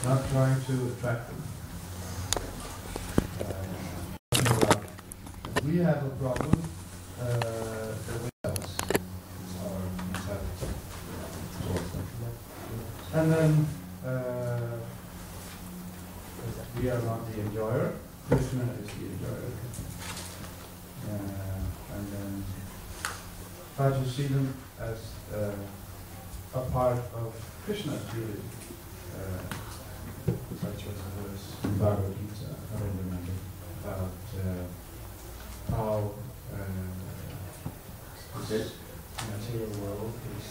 not trying to attract them. If we have a problem, then we have us. It's our mentality. And then we are not the enjoyer. Krishna is the enjoyer. And then try to see them as a part of Krishna's beauty. Such was a verse in Bhagavad Gita, I don't remember, about how the material world is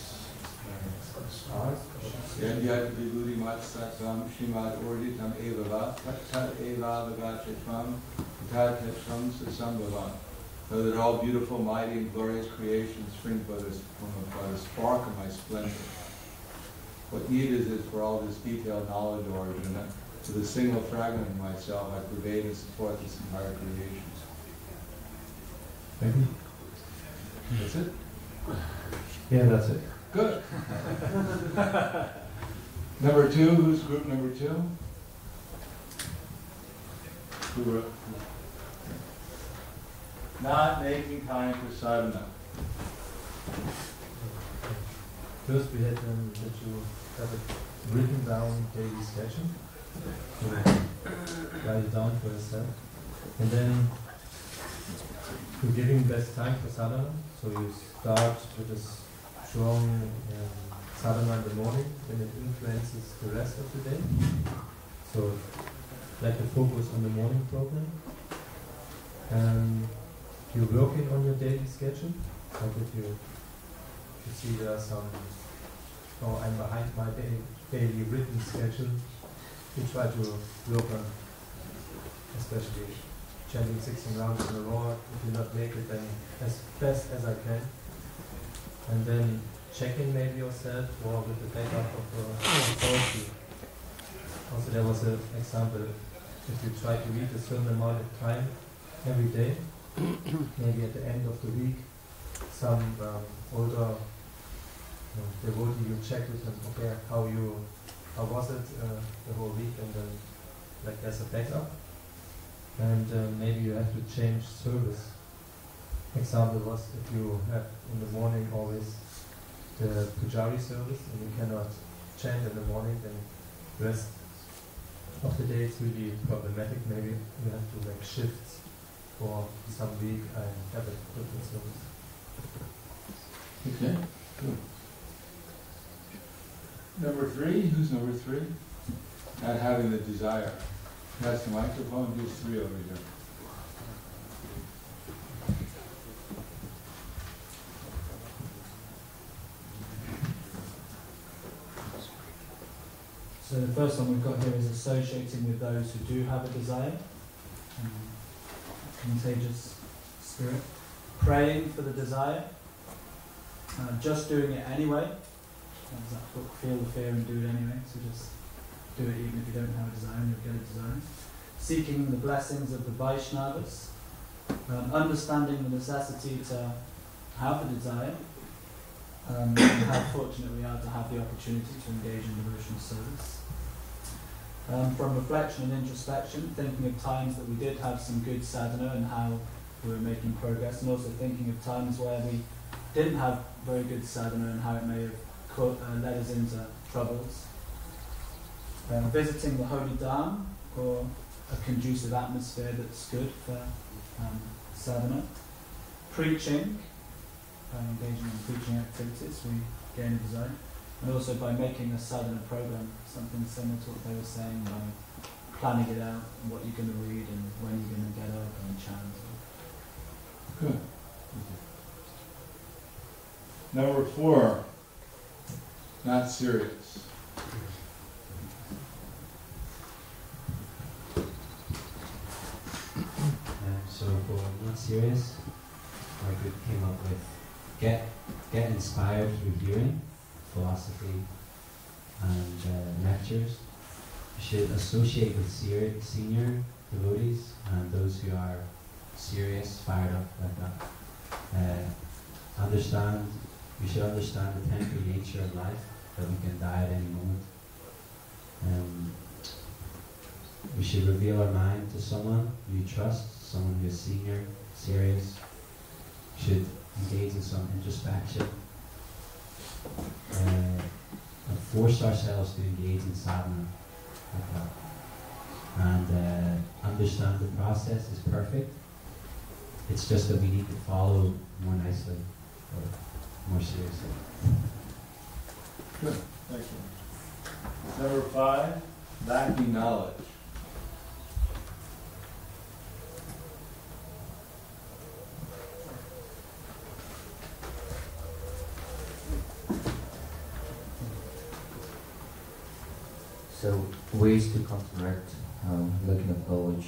art. Yanyat vibhuti mat sattvam shrimad orditam evava tat eva vagatatvam tat tetram sasambhavam. So that all beautiful, mighty, and glorious creations spring by the spark of my splendor. What needed is for all this detailed knowledge of Arjuna, with a single fragment of myself, I pervade and support this entire creation. Thank you. That's it? Yeah, that's it. Good. Number two, who's group number two? Who wrote? Not making time for sadhana. First we had that you have a written down daily schedule. So write it down for yourself. And then you're giving best time for sadhana. So you start with a strong sadhana in the morning, then it influences the rest of the day. So like to focus on the morning program. You're working on your daily schedule. Like if you see there are some, oh, I'm behind my daily written schedule, you try to work on, especially chanting 16 rounds in a row. If you not make it, then as best as I can. And then checking maybe yourself or with the backup of authority. Also there was an example, if you try to read a certain amount of time every day, maybe at the end of the week, some older devotee, you check with them, okay, how was it the whole week, and then like as a backup. And maybe you have to change service. Example was if you have in the morning always the pujari service and you cannot chant in the morning, then the rest of the day it's really problematic. Maybe you have to make shifts. For some week I have a different service. Okay, good. Number three, who's number three? Not having the desire. Pass the microphone, there's three over here. So the first one we've got here is associating with those who do have a desire. Contagious spirit. Praying for the desire. Just doing it anyway. As that book, feel the fear and do it anyway. So just do it even if you don't have a desire and you'll get a desire. Seeking the blessings of the Vaishnavas. Understanding the necessity to have a desire. And how fortunate we are to have the opportunity to engage in devotional service. From reflection and introspection, thinking of times that we did have some good sadhana and how we were making progress, and also thinking of times where we didn't have very good sadhana and how it may have led us into troubles. Visiting the holy dham, or a conducive atmosphere that's good for sadhana. Preaching, engaging in preaching activities, we gain a desire. And also by making a sadhana program, something similar to what they were saying, by planning it out, and what you're going to read and when you're going to get up and chant. Good. Number four, not serious. So for not serious, our group came up with get inspired through hearing, philosophy, and lectures. You should associate with senior devotees and those who are serious, fired up like that. We should understand the temporary nature of life, that we can die at any moment. We should reveal our mind to someone you trust, someone who's senior, serious. We should engage in some introspection. And force ourselves to engage in sadhana like that. And understand the process is perfect. It's just that we need to follow more nicely or more seriously. Good, thank you. Number 5, lacking knowledge. So, ways to counteract lacking of knowledge.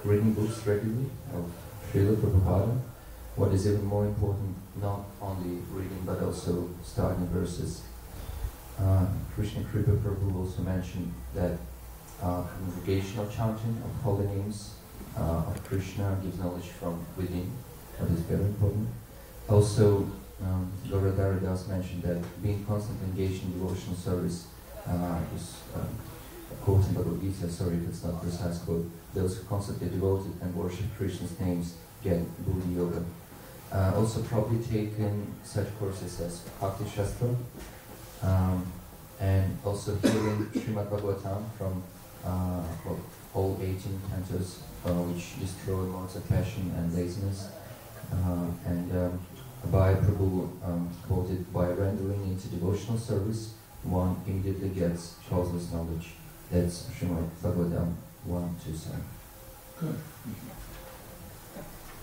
Reading books regularly of Srila Prabhupada. What is even more important, not only reading but also starting verses. Krishna Kripa Prabhu also mentioned that congregational chanting of holy names of Krishna gives knowledge from within. That is very important. Also, Gauradhara Das mentioned that being constantly engaged in devotional service is quoting Bhagavad Gita, sorry if it's not precise quote, those who constantly devoted and worship Krishna's names get Buddhi Yoga. Also probably taken such courses as Bhakti Shastra, and also hearing Srimad Bhagavatam from all 18 cantos, which destroy mortal passion and laziness. By Prabhu quoted, by rendering into devotional service, one immediately gets childless knowledge. That's Srimad Bhagavatam 127. Good.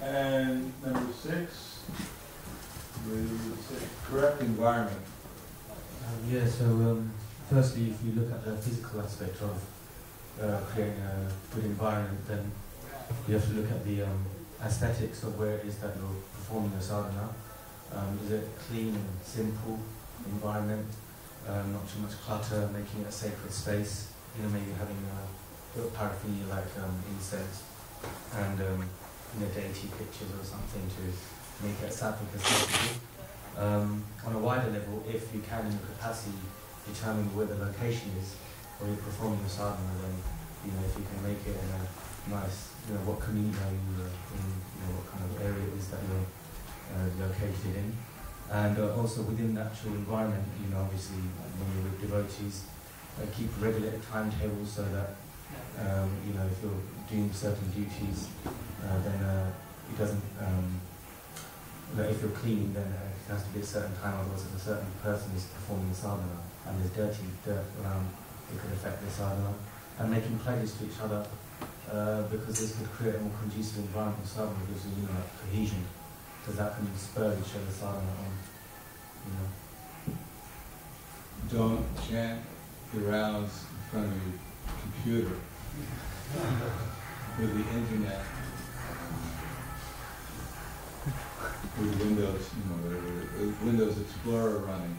And number 6, correct environment. Firstly, if you look at the physical aspect of creating a good environment, then you have to look at the aesthetics of where it is that you're performing the sadhana. Is it a clean, simple environment, not too much clutter, making it a sacred space, maybe having a little paraphernalia like incense and deity pictures or something to make it sattvic aesthetically. On a wider level, if you can in your capacity determine where the location is where you're performing the sadhana, then if you can make it in a nice, what community are you in, what kind of area it is that you're located in, and also within the actual environment, obviously when you're with devotees, keep regulated timetables so that if you're doing certain duties, then it doesn't. If you're cleaning, then it has to be a certain time, otherwise if a certain person is performing the sadhana and there's dirty dirt around, it could affect the sadhana. And making pledges to each other, because this could create a more conducive environment for sadhana, gives you cohesion, because that can spur each other's sadhana on. Don't chant the rounds in front of your computer with the internet, with Windows, Windows Explorer running.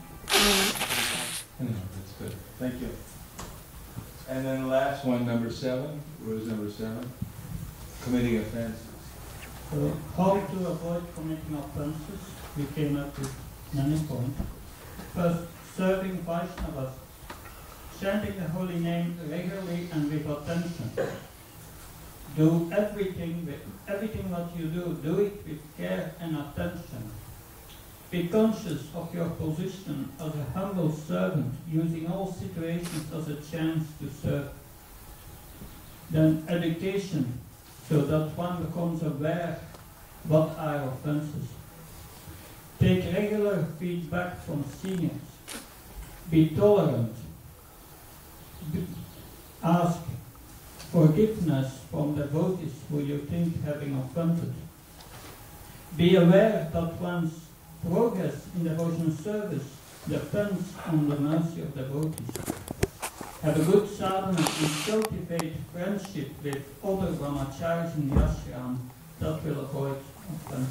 That's good. Thank you. And then the last one, number 7. What is number 7? Committing offenses. So, how to avoid committing offenses? We came up with many points. First, serving Vaishnavas, chanting the holy name regularly and with attention. Do everything what you do it with care and attention. Be conscious of your position as a humble servant, using all situations as a chance to serve. Then education, so that one becomes aware what are offenses. Take regular feedback from seniors. Be tolerant. Ask forgiveness from devotees who you think having offended. Be aware that one's progress in devotional service depends on the mercy of devotees. Have a good sadhana and cultivate friendship with other brahmacharis in the ashram that will avoid offense.